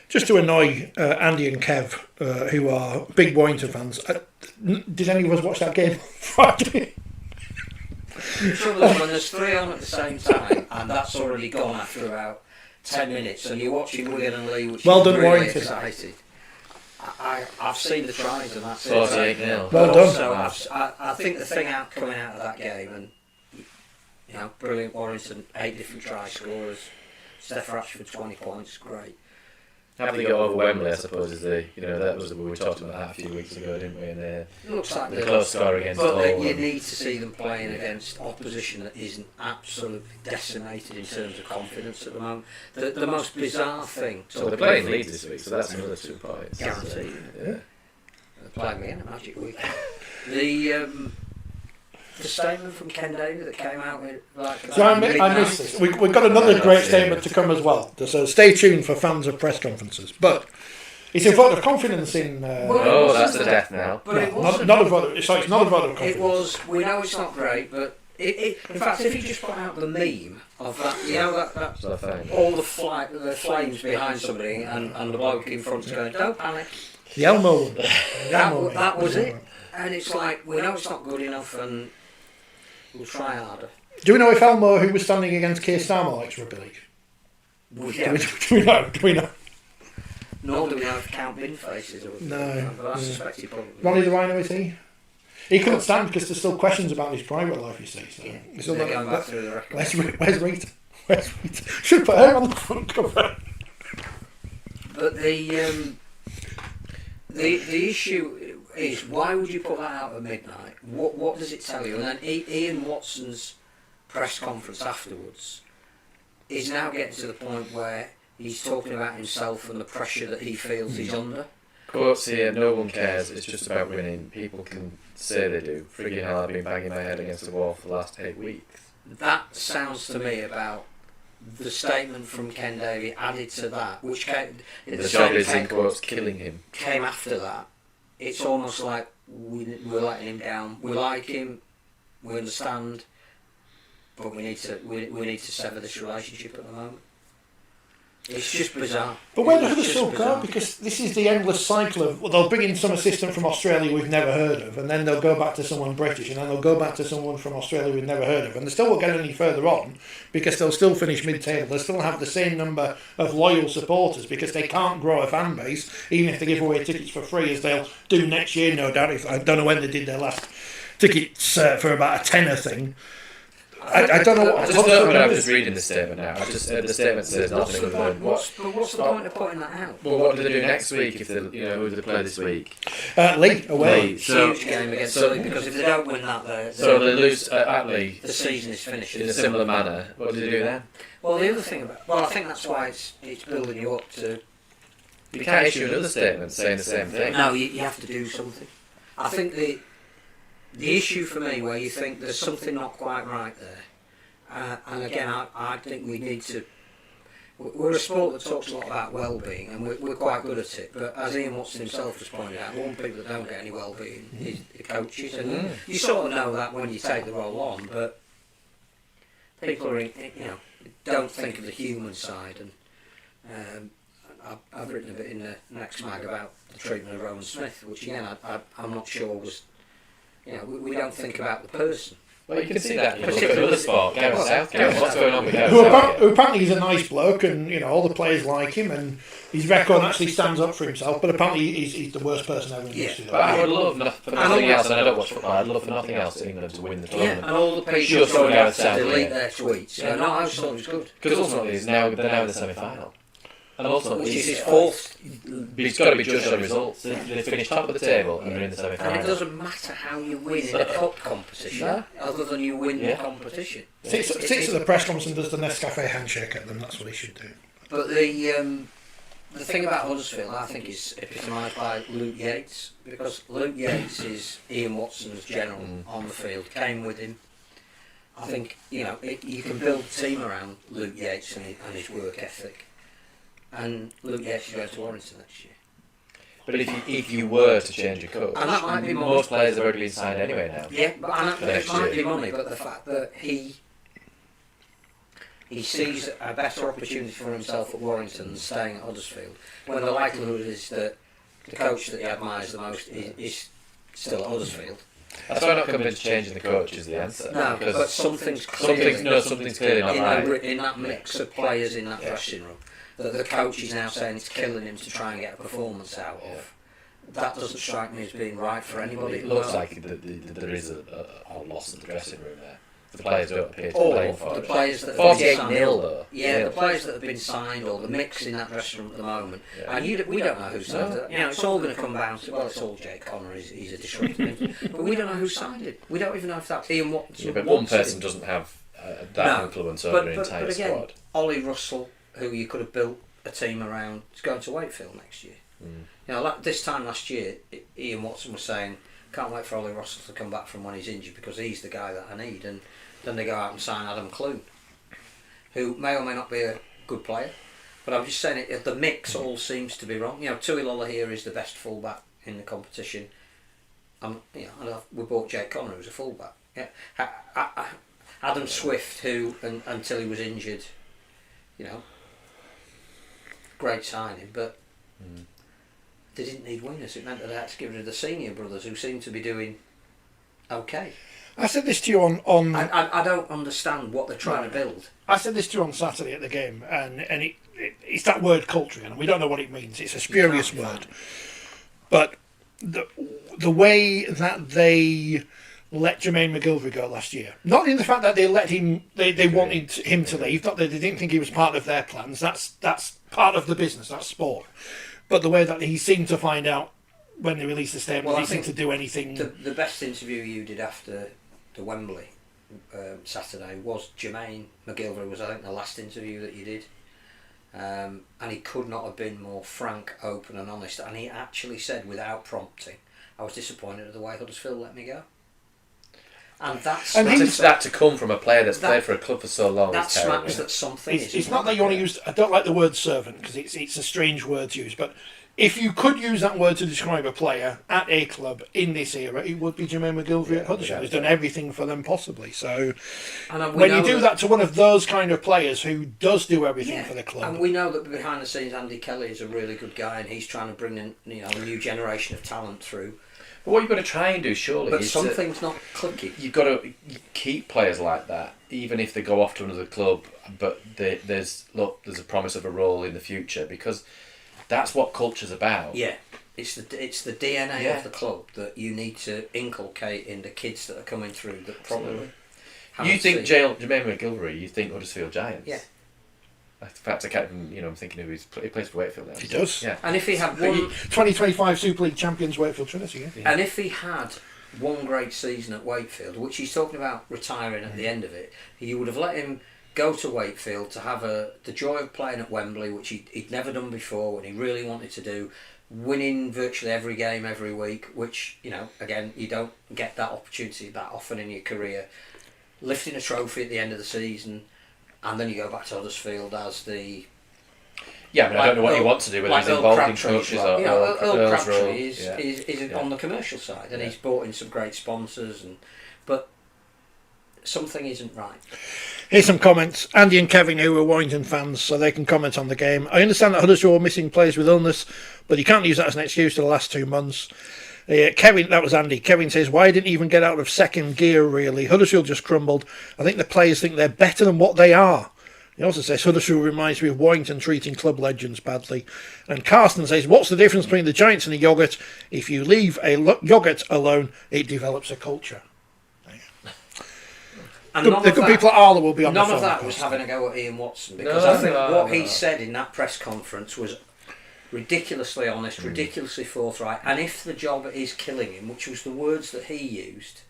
just to annoy Andy and Kev, who are big Warrington fans, did any of us watch that game Friday? The trouble is when there's 3 on at the same time, and that's already gone after about 10 minutes, and you're watching Wigan and Lee, which well is done, really Warrington. Excited. I've seen the tries, and that's 48-0. Well done. So I think the thing coming out of that game, and brilliant Warrington, 8 different try scorers. Steph Ratchford 20 points, great. Having got over Wembley, I suppose, is that was we were talking about that a few weeks ago, didn't we? And it looks like the close score against Hull. But you need to see them playing against opposition that isn't absolutely decimated in terms of confidence at the moment. The most bizarre thing. So they're playing Leeds this week, so that's another 2 points. Guaranteed. Yeah. They're playing me in a magic week. The statement from Ken Davy that came out with So I missed this. We've got another great statement to come as well. So stay tuned for fans of press conferences. But it's a vote of confidence in. That's the death knell. But not a vote. Sorry, it's not a vote of confidence. It was. We know it's not great, but in fact, if you just put out the meme of that, that all the flames behind somebody and the bloke in front's going, "Don't panic." The Elmo one. That was it. And it's like we know it's not good enough, and we'll try harder. Do we know if Elmo, who was standing against Keir Starmer, likes rugby league? Do we know? Nor do we know if Count Bin faces. No. But I suspect he probably. Ronnie the Rhino, is he? He couldn't stand because there's still questions about his private life, you see. So they're going back through the record. Where's Rita? Should put her on the front cover. But the issue is, why would you put that out at midnight? What does it tell you? And then Ian Watson's press conference afterwards is now getting to the point where he's talking about himself and the pressure that he feels he's under. Quotes here, no one cares, it's just about winning. People can say they do. Friggin' hell, I've been banging my head against the wall for the last 8 weeks. That sounds to me about the statement from Ken Davy added to that, which came... The job is, in quotes, killing him. Came after that. It's almost like we're letting him down. We like him, we understand, but we need to sever this relationship at the moment. It's just bizarre. But where does Huddersfield go? Because this is the endless cycle of, they'll bring in some assistant from Australia we've never heard of, and then they'll go back to someone British, and then they'll go back to someone from Australia we've never heard of, and they still won't get any further on because they'll still finish mid-table. They'll still have the same number of loyal supporters because they can't grow a fan base, even if they give away tickets for free, as they'll do next year, no doubt. I don't know when they did their last tickets for about a tenner thing. I don't know what... I'm just reading the statement now. The statement says nothing other than... What's the point of putting that out? Well, what do they do next week if they, who do they play this week? Lee, away. Huge game against Lee, because if they don't win that, so they lose at Lee. The season is finished. In a similar manner. What do they do then? Well, the other thing about... Well, I think that's why it's building you up to... You can't issue another statement saying the same thing. No, you have to do something. I think the issue for me where you think there's something not quite right there, and again, I think we need to... We're a sport that talks a lot about well-being, and we're quite good at it, but as Ian Watson himself has pointed out, one people that don't get any well-being is the coaches, and you sort of know that when you take the role on, but people are, don't think of the human side, and I've written a bit in the next mag about the treatment of Rowan Smith, which again I'm not sure was, we don't think about the person. Well, you can see that. You look at another sport, Gareth Southgate. What's going on with Gareth Southgate? Who apparently he's a nice bloke, and all the players like him, and his record actually stands up for himself. But apparently he's the worst person ever in the history. But I would love for nothing else, and I don't watch football. I'd love for nothing else England to win the tournament. Yeah, and all the people going out to delete their tweets. Yeah, no, I just thought it was good. Because ultimately, they're now in the semi-final. And also, which is his fourth. He's got to be judged on results. They finish top of the table and they're in the semi-final. And it doesn't matter how you win in a cup competition, other than you win the competition. Sits at the press conference and does the Nescafe handshake at them. That's what he should do. But the thing about Huddersfield, I think, is epitomised by Luke Yates, because Luke Yates is Ian Watson's general on the field. Came with him. I think you can build a team around Luke Yates and his work ethic. And Luke Yates is going to Warrington next year. But if you were to change your coach, and that might be most players have already been signed anyway now. Yeah, but it might be money, but the fact that he he sees a better opportunity for himself at Warrington than staying at Huddersfield, when the likelihood is that the coach that he admires the most is still at Huddersfield. That's why I'm not convinced changing the coach is the answer. No, because but something's clearly not right. in that mix of players in that dressing room that the coach is now saying it's killing him to try and get a performance out of. That doesn't strike me as being right for anybody. It looks like there is a loss in the dressing room there. The players don't appear to be Or playing for the it. players that have been 48-0 signed. though. Yeah, the players that have been signed, or the mix in that dressing room at the moment. Yeah. And we don't know who signed it. You know, it's all going to come down to, well, it's all Jay Connor, he's a disruptor. But we don't know who signed it. We don't even know if that's Ian Watson. Yeah, but one person doesn't have that influence over the entire but again, squad. Ollie Russell, who you could have built a team around, is going to Wakefield next year. You know, this time last year, Ian Watson was saying, can't wait for Ollie Russell to come back from when he's injured because he's the guy that I need. And then they go out and sign Adam Clune, who may or may not be a good player. But I'm just saying the mix all seems to be wrong. You know, Tui Lolohea is the best fullback in the competition. We bought Jake Connor, who's a fullback. Yeah, Adam Swift, who until he was injured, you know, great signing, but they didn't need wingers. It meant that they had to get rid of the senior brothers, who seem to be doing okay. I said this to you on I don't understand what they're trying to build. I said this to you on Saturday at the game, and it's that word culture, and we don't know what it means. It's a spurious word, but the way that they let Jermaine McGilvery go last year, not in the fact that they let him, they wanted him to leave, not that they didn't think he was part of their plans. That's part of the business. That's sport. But the way that he seemed to find out when they released the statement, he seemed to do anything. The best interview you did after the Wembley Saturday was Jermaine McGilvery. Was I think the last interview that you did, and he could not have been more frank, open, and honest. And he actually said, without prompting, "I was disappointed at the way Huddersfield let me go." And that to come from a player that's played for a club for so long. That smacks that something. It's not that you want to use. I don't like the word servant because it's a strange word to use, but if you could use that word to describe a player at a club in this era, it would be Jermaine McGilvery at Huddersfield. He's done everything for them possibly. So when you do that to one of those kind of players who does do everything for the club, and we know that behind the scenes, Andy Kelly is a really good guy, and he's trying to bring in a new generation of talent through. But what you've got to try and do, surely, but is something's not clicking. You've got to keep players like that, even if they go off to another club. But there's a promise of a role in the future, because that's what culture's about. Yeah, it's the DNA of the club that you need to inculcate in the kids that are coming through. That probably you think Jermaine McGilvery, you think Huddersfield Giants. Yeah. In fact, I'm thinking of he plays for Wakefield now. He does. Yeah. And if he had one 2025 Super League champions Wakefield Trinity. Yeah. And if he had one great season at Wakefield, which he's talking about retiring at the end of it, you would have let him go to Wakefield to have the joy of playing at Wembley, which he'd never done before and he really wanted to do, winning virtually every game every week, which, again, you don't get that opportunity that often in your career, lifting a trophy at the end of the season, and then you go back to Huddersfield as the... Yeah, I mean, I don't know what you want to do, whether he's involved in coaches or Earl Crabtree is on the commercial side, and he's brought in some great sponsors, but something isn't right. Here's some comments. Andy and Kevin, who are Warrington fans, so they can comment on the game. I understand that Huddersfield were missing players with illness, but you can't use that as an excuse for the last 2 months. Kevin, that was Andy. Kevin says, why didn't even get out of second gear, really? Huddersfield just crumbled. I think the players think they're better than what they are. He also says, Huddersfield reminds me of Warrington treating club legends badly. And Carsten says, what's the difference between the Giants and the yoghurt? If you leave a yoghurt alone, it develops a culture. And the good people at Arla will be on the phone. None of that was having a go at Ian Watson, because I think what he said in that press conference was ridiculously honest, ridiculously forthright, and if the job is killing him, which was the words that he used,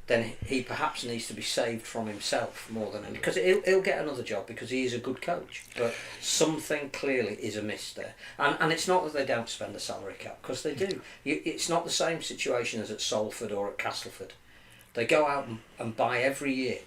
then he perhaps needs to be saved from himself more than anything, because he'll get another job because he is a good coach, but something clearly is amiss there, and it's not that they don't spend the salary cap, because they do. It's not the same situation as at Salford or at Castleford. They go out and buy every year